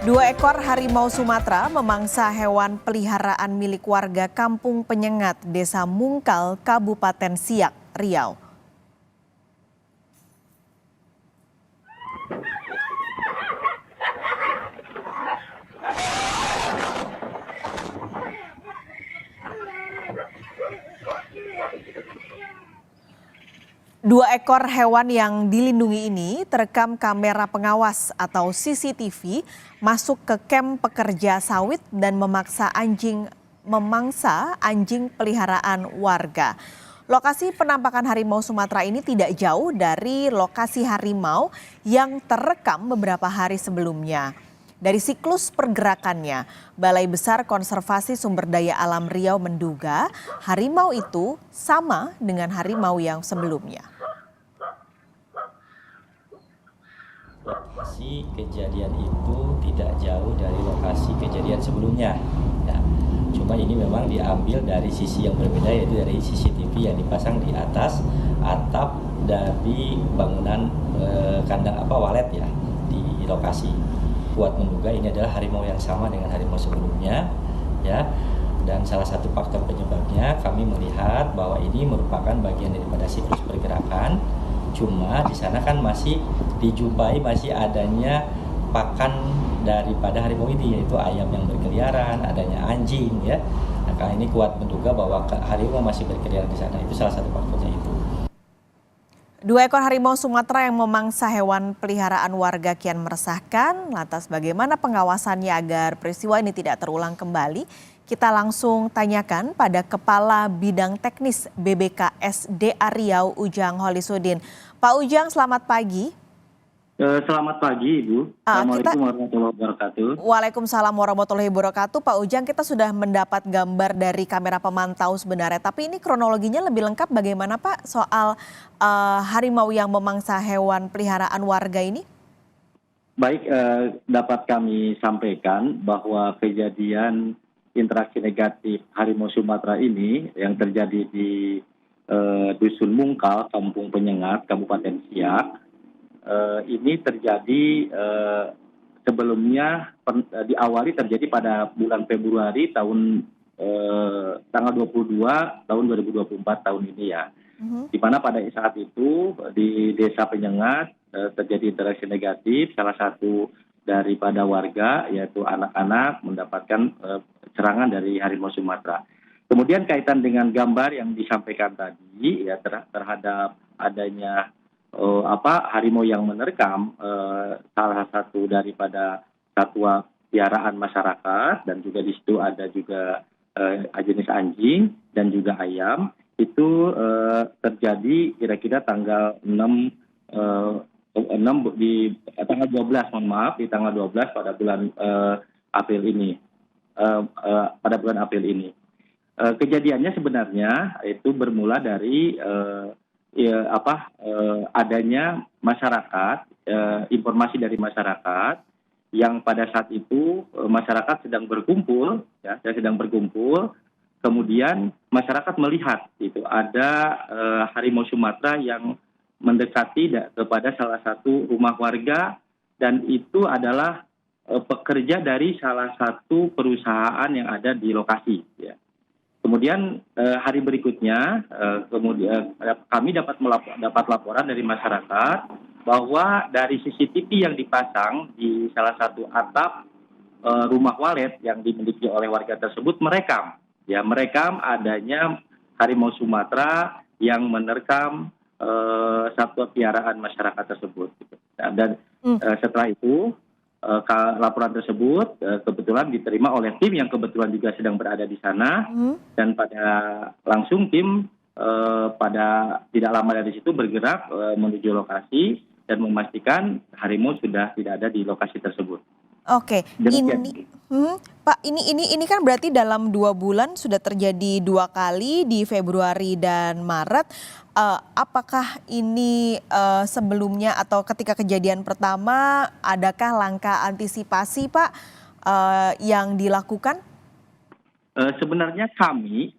Dua ekor harimau Sumatera memangsa hewan peliharaan milik warga Kampung Penyengat, Desa Mungkal, Kabupaten Siak, Riau. Dua ekor hewan yang dilindungi ini terekam kamera pengawas atau CCTV masuk ke kamp pekerja sawit dan memangsa anjing peliharaan warga. Lokasi penampakan harimau Sumatera ini tidak jauh dari lokasi harimau yang terekam beberapa hari sebelumnya. Dari siklus pergerakannya, Balai Besar Konservasi Sumber Daya Alam Riau menduga harimau itu sama dengan harimau yang sebelumnya. Lokasi kejadian itu tidak jauh dari lokasi kejadian sebelumnya. Ya, cuma ini memang diambil dari sisi yang berbeda, yaitu dari CCTV yang dipasang di atas atap dari bangunan kandang walet ya di lokasi. Kuat menduga ini adalah harimau yang sama dengan harimau sebelumnya, ya. Dan salah satu faktor penyebabnya kami melihat bahwa ini merupakan bagian daripada siklus pergerakan. Cuma di sana kan masih dijumpai masih adanya pakan daripada harimau ini, yaitu ayam yang berkeliaran, adanya anjing ya. Nah, karena ini kuat menduga bahwa harimau masih berkeliaran di sana. Itu salah satu faktornya itu. Dua ekor harimau Sumatera yang memangsa hewan peliharaan warga kian meresahkan. Lantas bagaimana pengawasannya agar peristiwa ini tidak terulang kembali? Kita langsung tanyakan pada Kepala Bidang Teknis BBKSDA Riau, Ujang Holisudin. Pak Ujang, selamat pagi. Selamat pagi, Ibu. Assalamualaikum warahmatullahi wabarakatuh. Waalaikumsalam warahmatullahi wabarakatuh. Pak Ujang, kita sudah mendapat gambar dari kamera pemantau sebenarnya. Tapi ini kronologinya lebih lengkap bagaimana Pak soal harimau yang memangsa hewan peliharaan warga ini? Baik, dapat kami sampaikan bahwa kejadian interaksi negatif harimau Sumatera ini yang terjadi di Dusun Mungkal, Kampung Penyengat, Kabupaten Siak, ini terjadi sebelumnya diawali terjadi pada bulan Februari tanggal 22 tahun 2024 tahun ini ya. Di mana pada saat itu di Desa Penyengat terjadi interaksi negatif, salah satu daripada warga yaitu anak-anak mendapatkan serangan dari harimau Sumatera. Kemudian kaitan dengan gambar yang disampaikan tadi ya terhadap adanya harimau yang menerkam salah satu daripada satwa piaraan masyarakat, dan juga di situ ada juga jenis anjing dan juga ayam. Itu terjadi kira-kira tanggal 12 di tanggal 12 pada bulan April ini. Kejadiannya sebenarnya itu bermula dari adanya masyarakat, informasi dari masyarakat yang pada saat itu masyarakat sedang berkumpul, kemudian masyarakat melihat itu ada harimau Sumatera yang mendekati kepada salah satu rumah warga, dan itu adalah pekerja dari salah satu perusahaan yang ada di lokasi. Ya. Kemudian hari berikutnya kami dapat laporan dari masyarakat bahwa dari CCTV yang dipasang di salah satu atap rumah walet yang dimiliki oleh warga tersebut merekam adanya harimau Sumatera yang menerkam satwa piaraan masyarakat tersebut. Dan setelah itu laporan tersebut kebetulan diterima oleh tim yang kebetulan juga sedang berada di sana, dan pada langsung tim pada tidak lama dari situ bergerak menuju lokasi dan memastikan harimau sudah tidak ada di lokasi tersebut. Oke, Pak, ini kan berarti dalam 2 bulan sudah terjadi 2 kali di Februari dan Maret. Apakah ini sebelumnya atau ketika kejadian pertama, adakah langkah antisipasi Pak yang dilakukan? Sebenarnya kami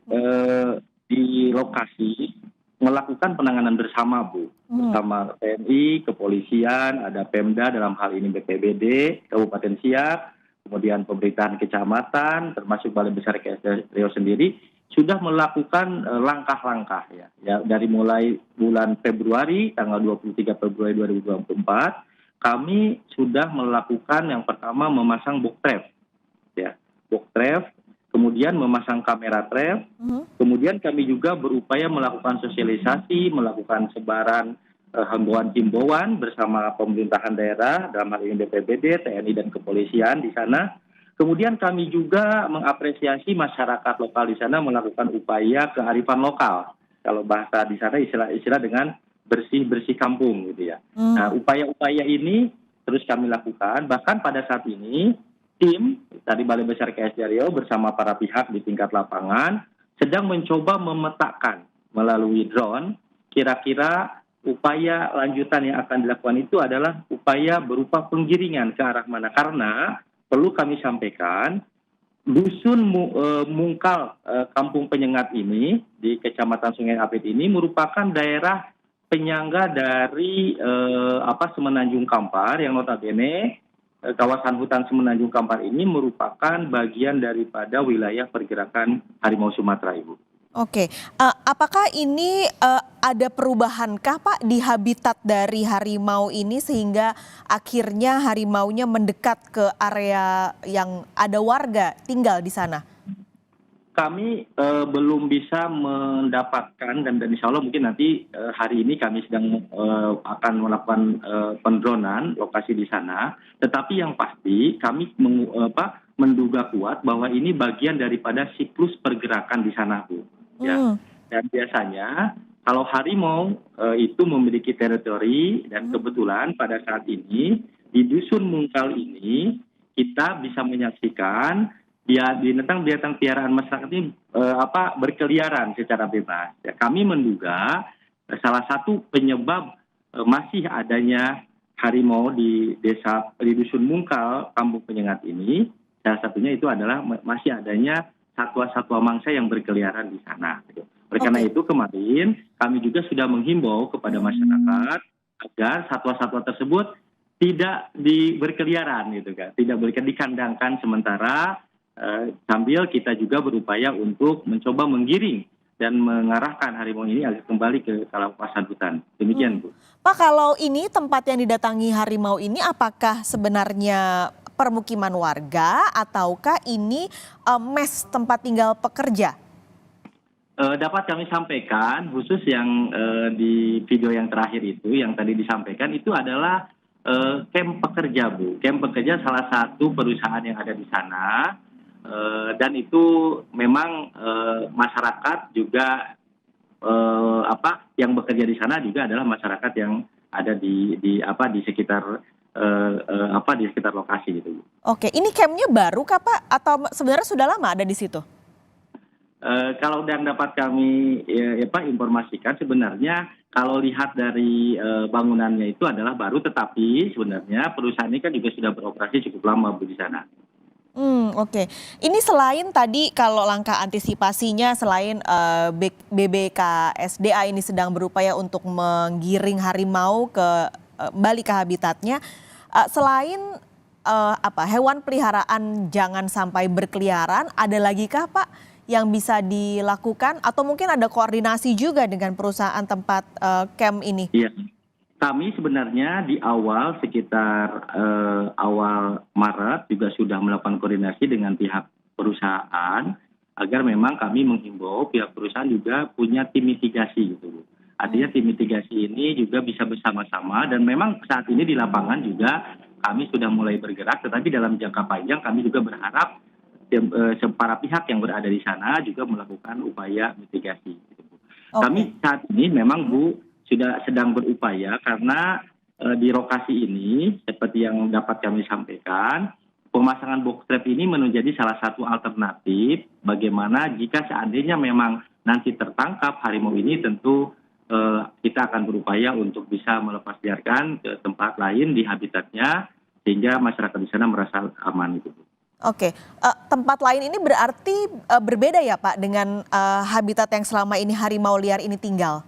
di lokasi melakukan penanganan bersama, Bu. Bersama TNI, kepolisian, ada Pemda dalam hal ini BPBD, Kabupaten Siak, kemudian pemerintahan kecamatan, termasuk Balai Besar KSD Riau sendiri sudah melakukan langkah-langkah ya dari mulai bulan Februari tanggal 23 Februari 2024 kami sudah melakukan yang pertama memasang box trap ya, box trap, kemudian memasang kamera trap, kemudian kami juga berupaya melakukan sosialisasi, melakukan sebaran himbauan bersama pemerintahan daerah, dalam hal ini BPBD, TNI dan kepolisian di sana. Kemudian kami juga mengapresiasi masyarakat lokal di sana melakukan upaya kearifan lokal. Kalau bahasa di sana istilah dengan bersih-bersih kampung gitu ya. Nah, upaya-upaya ini terus kami lakukan. Bahkan pada saat ini tim dari Balai Besar KSD Riau bersama para pihak di tingkat lapangan sedang mencoba memetakan melalui drone kira-kira upaya lanjutan yang akan dilakukan itu adalah upaya berupa penggiringan ke arah mana. Karena perlu kami sampaikan, dusun Mungkal Kampung Penyengat ini di Kecamatan Sungai Apit ini merupakan daerah penyangga dari Semenanjung Kampar yang notabene kawasan hutan Semenanjung Kampar ini merupakan bagian daripada wilayah pergerakan harimau Sumatera, Ibu. Oke, apakah ini ada perubahankah Pak di habitat dari harimau ini sehingga akhirnya harimaunya mendekat ke area yang ada warga tinggal di sana? Kami belum bisa mendapatkan dan insya Allah mungkin nanti hari ini kami sedang akan melakukan pendronan lokasi di sana. Tetapi yang pasti kami menduga kuat bahwa ini bagian daripada siklus pergerakan di sana, Bu. Ya. Dan biasanya kalau harimau itu memiliki teritori dan kebetulan pada saat ini di dusun Mungkal ini kita bisa menyaksikan binatang-binatang piaraan masyarakat ini berkeliaran secara bebas. Ya, kami menduga salah satu penyebab masih adanya harimau di dusun Mungkal Kampung Penyengat ini salah satunya itu adalah masih adanya satwa-satwa mangsa yang berkeliaran di sana. Oleh karena itu kemarin kami juga sudah menghimbau kepada masyarakat agar satwa-satwa tersebut tidak berkeliaran gitu kan, tidak dikandangkan sementara sambil kita juga berupaya untuk mencoba menggiring dan mengarahkan harimau ini agar kembali ke kawasan hutan. Demikian, Bu. Pak, kalau ini tempat yang didatangi harimau ini apakah sebenarnya permukiman warga ataukah ini mes tempat tinggal pekerja? Dapat kami sampaikan khusus yang di video yang terakhir itu yang tadi disampaikan itu adalah camp pekerja, Bu. Camp pekerja salah satu perusahaan yang ada di sana dan itu memang masyarakat juga yang bekerja di sana juga adalah masyarakat yang ada di sekitar di sekitar lokasi gitu. Oke, ini campnya baru kah Pak atau sebenarnya sudah lama ada di situ? Kalau yang dapat kami informasikan sebenarnya kalau lihat dari bangunannya itu adalah baru, tetapi sebenarnya perusahaan ini kan juga sudah beroperasi cukup lama, Bu, di sana. Oke. Ini selain tadi kalau langkah antisipasinya selain BBKSDA ini sedang berupaya untuk menggiring harimau balik ke habitatnya, selain hewan peliharaan jangan sampai berkeliaran, ada lagi kah Pak yang bisa dilakukan atau mungkin ada koordinasi juga dengan perusahaan tempat camp ini? Iya. Kami sebenarnya di awal sekitar awal Maret juga sudah melakukan koordinasi dengan pihak perusahaan agar memang kami menghimbau pihak perusahaan juga punya tim mitigasi gitu. Artinya tim mitigasi ini juga bisa bersama-sama dan memang saat ini di lapangan juga kami sudah mulai bergerak, tetapi dalam jangka panjang kami juga berharap para pihak yang berada di sana juga melakukan upaya mitigasi. Gitu, Bu. Kami saat ini memang, Bu, sudah sedang berupaya karena di lokasi ini seperti yang dapat kami sampaikan, pemasangan box trap ini menjadi salah satu alternatif bagaimana jika seandainya memang nanti tertangkap harimau ini tentu kita akan berupaya untuk bisa melepas liarkan ke tempat lain di habitatnya sehingga masyarakat di sana merasa aman itu. Oke, tempat lain ini berarti berbeda ya Pak dengan habitat yang selama ini harimau liar ini tinggal?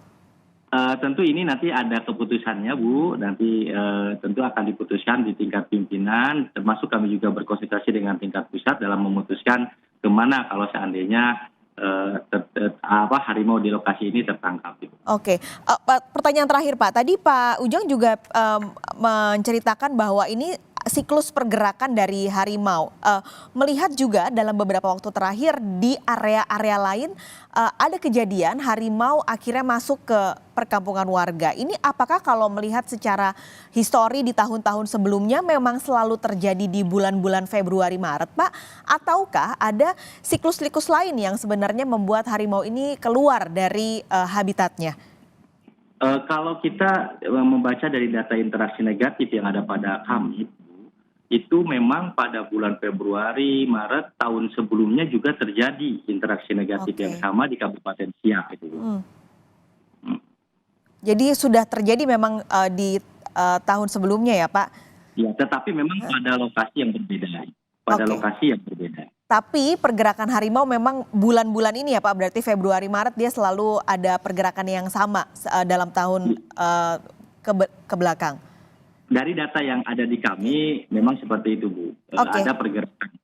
Tentu ini nanti ada keputusannya, Bu. Nanti tentu akan diputuskan di tingkat pimpinan, termasuk kami juga berkonsultasi dengan tingkat pusat dalam memutuskan kemana kalau seandainya harimau di lokasi ini tertangkap. Oke, pertanyaan terakhir Pak. Tadi Pak Ujang juga menceritakan bahwa ini siklus pergerakan dari harimau. Melihat juga dalam beberapa waktu terakhir di area-area lain ada kejadian harimau akhirnya masuk ke perkampungan warga. Ini apakah kalau melihat secara histori di tahun-tahun sebelumnya memang selalu terjadi di bulan-bulan Februari Maret Pak? Ataukah ada siklus-siklus lain yang sebenarnya membuat harimau ini keluar dari habitatnya? Kalau kita membaca dari data interaksi negatif yang ada pada kami, itu memang pada bulan Februari, Maret tahun sebelumnya juga terjadi interaksi negatif yang sama di Kabupaten Siak. Jadi sudah terjadi memang di tahun sebelumnya ya Pak? Ya, tetapi memang pada lokasi yang berbeda. Lokasi yang berbeda. Tapi pergerakan harimau memang bulan-bulan ini ya Pak, berarti Februari, Maret dia selalu ada pergerakan yang sama dalam tahun ke belakang. Dari data yang ada di kami memang seperti itu, Bu. Ada pergerakan.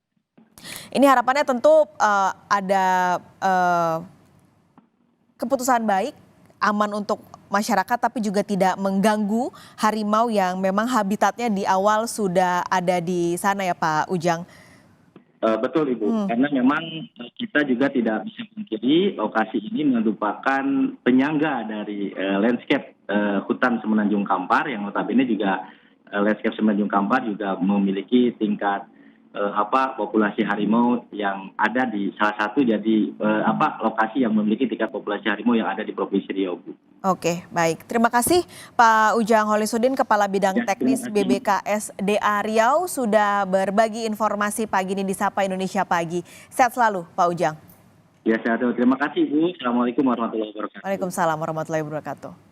Ini harapannya tentu ada keputusan baik, aman untuk masyarakat tapi juga tidak mengganggu harimau yang memang habitatnya di awal sudah ada di sana ya Pak Ujang. Betul Ibu, karena memang kita juga tidak bisa memungkiri lokasi ini merupakan penyangga dari landscape hutan Semenanjung Kampar yang notabene juga landscape Semenanjung Kampar juga memiliki tingkat populasi harimau yang ada di salah satu lokasi yang memiliki tingkat populasi harimau yang ada di Provinsi Riau, Bu. Oke, baik. Terima kasih Pak Ujang Holisudin, Kepala Bidang Teknis BBKSDA Riau sudah berbagi informasi pagi ini di Sapa Indonesia Pagi. Sehat selalu Pak Ujang. Ya, sehat. Terima kasih Bu. Assalamualaikum warahmatullahi wabarakatuh. Waalaikumsalam warahmatullahi wabarakatuh.